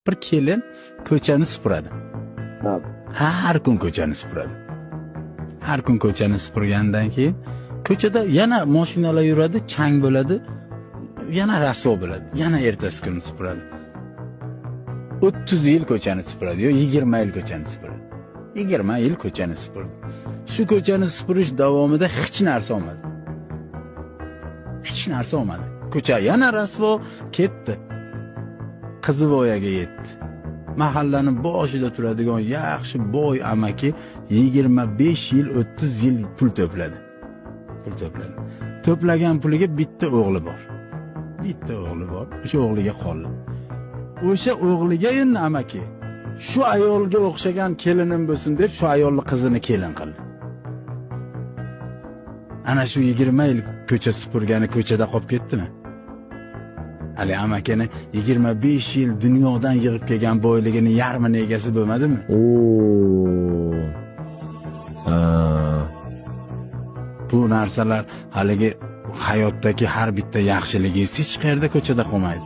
bir kelin ko'chani supuradi. Hop. Har kun ko'chani supuradi. Har kun ko'chani supurgandan keyin ko'chada yana mashinalar yuradi, chang bo'ladi, yana rasvo bo'ladi. Yana ertasi kuni supuradi. 30 yil ko'chani supuradi, yo 20 yil ko'chani supuradi. 20 yil ko'chani supuradi. Shu ko'chani supurish davomida hech narsa olmadi. Hech narsa olmadi. Ko'cha yana rasvo ketdi. Qizivoyaga yetdi. Mahallaning boshida turadigan yaxshi boy amaki 25 yil, 30 yil pul to'pladi. To'plagan puliga bitta o'g'li bor. O'sha o'g'liga qoldi. O'sha o'g'liga endi amaki shu ayolga o'xshagan kelinim bo'lsin deb shu ayolning qizini kelin qildi. Ana shu 20 yil ko'cha supurgani ko'chada qolib ketdimi? Ali amakini 25 yil dunyodan yig'ib kelgan boyligini yarmini egasi bo'lmadimi? Bu narsalar haligi hayotdagi har bitta yaxshiligingiz hech qayerda ko'chada qolmaydi.